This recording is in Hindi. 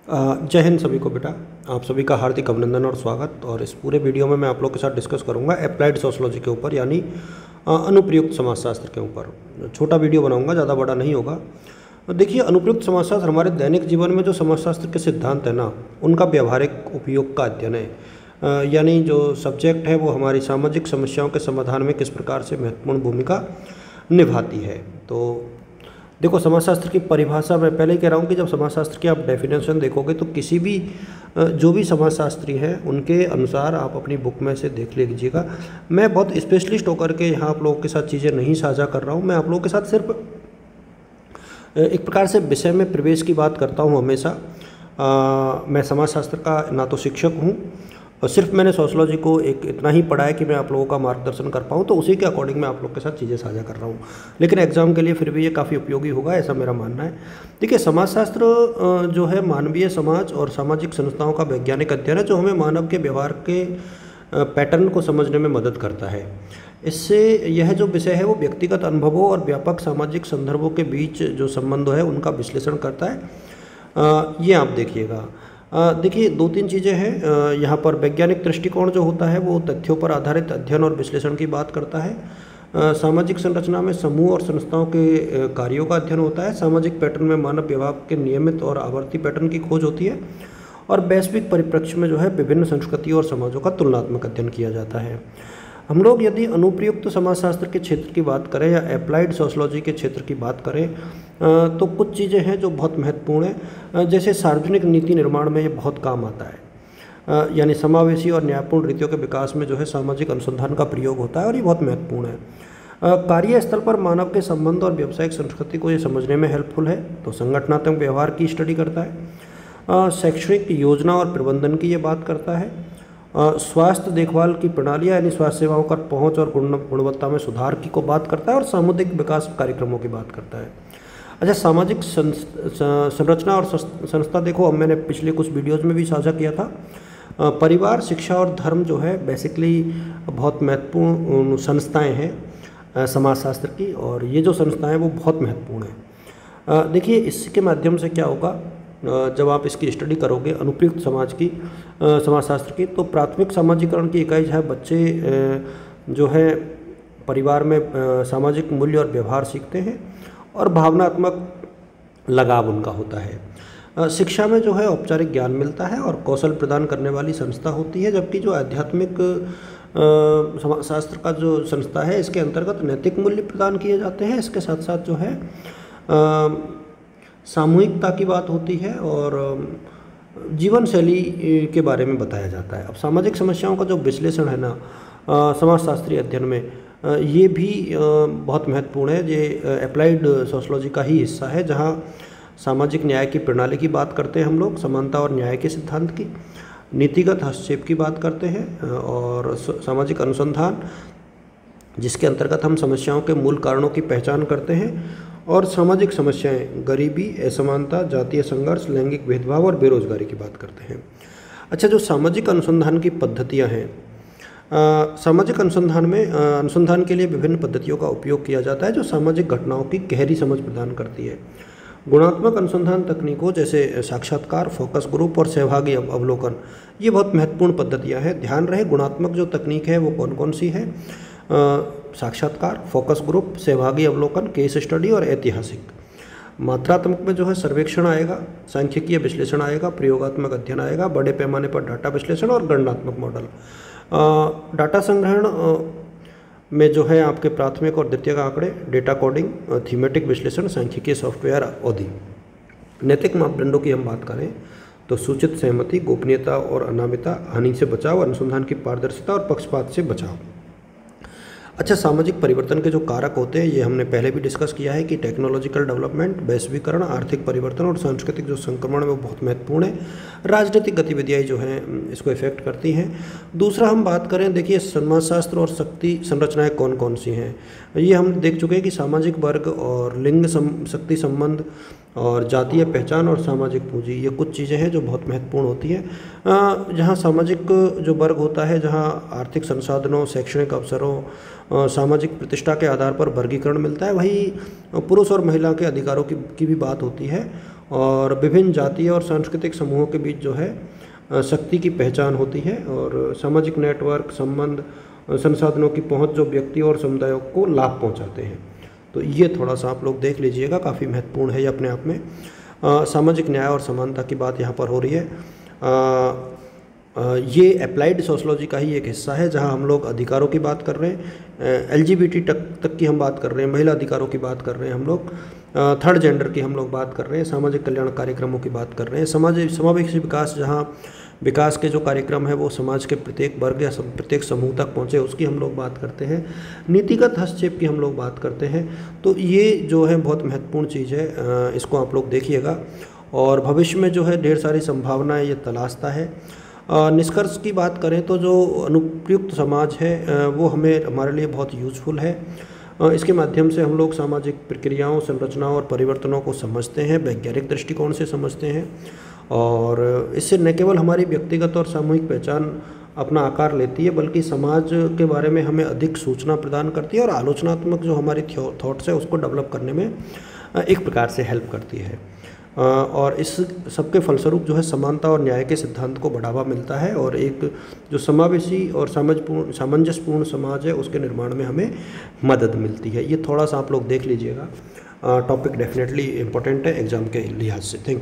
जय हिंद सभी को बेटा। आप सभी का हार्दिक अभिनंदन और स्वागत। और इस पूरे वीडियो में मैं आप लोग के साथ डिस्कस करूंगा अप्लाइड सोशियोलॉजी के ऊपर, यानी अनुप्रयुक्त समाजशास्त्र के ऊपर। छोटा वीडियो बनाऊंगा, ज़्यादा बड़ा नहीं होगा। देखिए, अनुप्रयुक्त समाजशास्त्र हमारे दैनिक जीवन में जो समाजशास्त्र के सिद्धांत है ना, उनका व्यवहारिक उपयोग का अध्ययन है। यानी जो सब्जेक्ट है वो हमारी सामाजिक समस्याओं के समाधान में किस प्रकार से महत्वपूर्ण भूमिका निभाती है। तो देखो, समाजशास्त्र की परिभाषा मैं पहले ही कह रहा हूँ कि जब समाजशास्त्र की आप डेफिनेशन देखोगे तो किसी भी जो भी समाजशास्त्री हैं उनके अनुसार आप अपनी बुक में से देख लीजिएगा। मैं बहुत स्पेशलिस्ट होकर के यहाँ आप लोगों के साथ चीज़ें नहीं साझा कर रहा हूँ। मैं आप लोगों के साथ सिर्फ एक प्रकार से विषय में प्रवेश की बात करता हूँ हमेशा। मैं समाजशास्त्र का ना तो शिक्षक हूँ और सिर्फ मैंने सोशियोलॉजी को एक इतना ही पढ़ा है कि मैं आप लोगों का मार्गदर्शन कर पाऊँ, तो उसी के अकॉर्डिंग मैं आप लोग के साथ चीज़ें साझा कर रहा हूँ। लेकिन एग्जाम के लिए फिर भी ये काफ़ी उपयोगी होगा, ऐसा मेरा मानना है। देखिए, समाजशास्त्र जो है मानवीय समाज और सामाजिक संस्थाओं का वैज्ञानिक अध्ययन है, जो हमें मानव के व्यवहार के पैटर्न को समझने में मदद करता है। इससे यह जो विषय है वो व्यक्तिगत अनुभवों और व्यापक सामाजिक संदर्भों के बीच जो संबंध है उनका विश्लेषण करता है। ये आप देखिएगा। देखिए, दो तीन चीज़ें हैं यहाँ पर। वैज्ञानिक दृष्टिकोण जो होता है वो तथ्यों पर आधारित अध्ययन और विश्लेषण की बात करता है। सामाजिक संरचना में समूह और संस्थाओं के कार्यों का अध्ययन होता है। सामाजिक पैटर्न में मानव व्यवहार के नियमित और आवर्ती पैटर्न की खोज होती है। और वैश्विक परिप्रेक्ष्य में जो है विभिन्न संस्कृतियों और समाजों का तुलनात्मक अध्ययन किया जाता है। हम लोग यदि अनुप्रयुक्त समाजशास्त्र के क्षेत्र की बात करें या अप्लाइड सोशियोलॉजी के क्षेत्र की बात करें तो कुछ चीज़ें हैं जो बहुत महत्वपूर्ण हैं। जैसे सार्वजनिक नीति निर्माण में ये बहुत काम आता है। यानी समावेशी और न्यायपूर्ण रीतियों के विकास में जो है सामाजिक अनुसंधान का प्रयोग होता है और ये बहुत महत्वपूर्ण है। कार्यस्थल पर मानव के संबंध और व्यावसायिक संस्कृति को ये समझने में हेल्पफुल है, तो संगठनात्मक व्यवहार की स्टडी करता है। शैक्षणिक योजना और प्रबंधन की ये बात करता है। स्वास्थ्य देखभाल की प्रणालियाँ यानी स्वास्थ्य सेवाओं का पहुंच और गुणवत्ता में सुधार की को बात करता है। और सामुदायिक विकास कार्यक्रमों की बात करता है। अच्छा, सामाजिक संरचना और संस्था देखो, अब मैंने पिछले कुछ वीडियोज़ में भी साझा किया था। परिवार, शिक्षा और धर्म जो है बेसिकली बहुत महत्वपूर्ण संस्थाएं हैं समाजशास्त्र की, और ये जो संस्थाएं वो बहुत महत्वपूर्ण हैं। देखिए, इसके माध्यम से क्या होगा, जब आप इसकी स्टडी करोगे अनुप्रयुक्त समाजशास्त्र की, तो प्राथमिक सामाजिकरण की इकाई जो है बच्चे जो है परिवार में सामाजिक मूल्य और व्यवहार सीखते हैं और भावनात्मक लगाव उनका होता है। शिक्षा में जो है औपचारिक ज्ञान मिलता है और कौशल प्रदान करने वाली संस्था होती है। जबकि जो आध्यात्मिक समाजशास्त्र का जो संस्था है, इसके अंतर्गत नैतिक मूल्य प्रदान किए जाते हैं। इसके साथ साथ जो है सामूहिकता की बात होती है और जीवन शैली के बारे में बताया जाता है। अब सामाजिक समस्याओं का जो विश्लेषण है ना समाजशास्त्रीय अध्ययन में, ये भी बहुत महत्वपूर्ण है। ये अप्लाइड सोशियोलॉजी का ही हिस्सा है, जहाँ सामाजिक न्याय की प्रणाली की बात करते हैं हम लोग, समानता और न्याय के सिद्धांत की, नीतिगत हस्तक्षेप की बात करते हैं, और सामाजिक अनुसंधान जिसके अंतर्गत हम समस्याओं के मूल कारणों की पहचान करते हैं, और सामाजिक समस्याएं, गरीबी, असमानता, जातीय संघर्ष, लैंगिक भेदभाव और बेरोजगारी की बात करते हैं। अच्छा, जो सामाजिक अनुसंधान की पद्धतियां हैं, सामाजिक अनुसंधान के लिए विभिन्न पद्धतियों का उपयोग किया जाता है जो सामाजिक घटनाओं की गहरी समझ प्रदान करती है। गुणात्मक अनुसंधान तकनीकों जैसे साक्षात्कार, फोकस ग्रुप और सहभागी अवलोकन, ये बहुत महत्वपूर्ण पद्धतियाँ हैं। ध्यान रहे, गुणात्मक जो तकनीक है वो कौन कौन सी है? साक्षात्कार, फोकस ग्रुप, सहभागी अवलोकन, केस स्टडी और ऐतिहासिक। मात्रात्मक में जो है सर्वेक्षण आएगा, सांख्यिकीय विश्लेषण आएगा, प्रयोगात्मक अध्ययन आएगा, बड़े पैमाने पर डाटा विश्लेषण और गणनात्मक मॉडल। डाटा संग्रहण में जो है आपके प्राथमिक और द्वितीयक आंकड़े, डेटा कोडिंग, थीमेटिक विश्लेषण, सांख्यिकीय सॉफ्टवेयर आदि। नैतिक मापदंडों की हम बात करें तो सूचित सहमति, गोपनीयता और अनामिकता, हानि से बचाव, अनुसंधान की पारदर्शिता और पक्षपात से बचाव। अच्छा, सामाजिक परिवर्तन के जो कारक होते हैं ये हमने पहले भी डिस्कस किया है कि टेक्नोलॉजिकल डेवलपमेंट, वैश्वीकरण, आर्थिक परिवर्तन और सांस्कृतिक जो संक्रमण है वो बहुत महत्वपूर्ण है। राजनीतिक गतिविधियाँ जो हैं इसको इफेक्ट करती हैं। दूसरा हम बात करें, देखिए समाजशास्त्र और शक्ति संरचनाएं कौन कौन सी हैं, ये हम देख चुके हैं कि सामाजिक वर्ग और लिंग शक्ति संबंध और जातीय पहचान और सामाजिक पूंजी, ये कुछ चीज़ें हैं जो बहुत महत्वपूर्ण होती हैं। जहाँ सामाजिक जो वर्ग होता है, जहाँ आर्थिक संसाधनों, शैक्षणिक अवसरों, सामाजिक प्रतिष्ठा के आधार पर वर्गीकरण मिलता है, वहीं पुरुष और महिला के अधिकारों की भी बात होती है। और विभिन्न जातीय और सांस्कृतिक समूहों के बीच जो है शक्ति की पहचान होती है, और सामाजिक नेटवर्क, संबंध, संसाधनों की पहुंच जो व्यक्ति और समुदायों को लाभ पहुंचाते हैं। तो ये थोड़ा सा आप लोग देख लीजिएगा, काफ़ी महत्वपूर्ण है ये अपने आप में। सामाजिक न्याय और समानता की बात यहाँ पर हो रही है। ये अप्लाइड सोशलॉजी का ही एक हिस्सा है, जहाँ हम लोग अधिकारों की बात कर रहे हैं, LGBT तक की हम बात कर रहे हैं, महिला अधिकारों की बात कर रहे हैं हम लोग, थर्ड जेंडर की हम लोग बात कर रहे हैं, सामाजिक कल्याण कार्यक्रमों की बात कर रहे हैं, समावेशी विकास, जहाँ विकास के जो कार्यक्रम है वो समाज के प्रत्येक वर्ग या प्रत्येक समूह तक पहुँचे, उसकी हम लोग बात करते हैं, नीतिगत हस्तक्षेप की हम लोग बात करते हैं। तो ये जो है बहुत महत्वपूर्ण चीज़ है, इसको आप लोग देखिएगा, और भविष्य में जो है ढेर सारी संभावनाएं ये तलाशता है। निष्कर्ष की बात करें तो जो अनुप्रयुक्त समाज है वो हमारे लिए बहुत यूज़फुल है। इसके माध्यम से हम लोग सामाजिक प्रक्रियाओं, संरचनाओं और परिवर्तनों को समझते हैं, वैज्ञानिक दृष्टिकोण से समझते हैं, और इससे न केवल हमारी व्यक्तिगत और सामूहिक पहचान अपना आकार लेती है, बल्कि समाज के बारे में हमें अधिक सूचना प्रदान करती है, और आलोचनात्मक जो हमारी थॉट्स है उसको डेवलप करने में एक प्रकार से हेल्प करती है। और इस सबके फलस्वरूप जो है समानता और न्याय के सिद्धांत को बढ़ावा मिलता है, और एक जो समावेशी और सामंजस्यपूर्ण समाज है उसके निर्माण में हमें मदद मिलती है। ये थोड़ा सा आप लोग देख लीजिएगा, टॉपिक डेफिनेटली इम्पोर्टेंट है एग्जाम के लिहाज से। Thank you.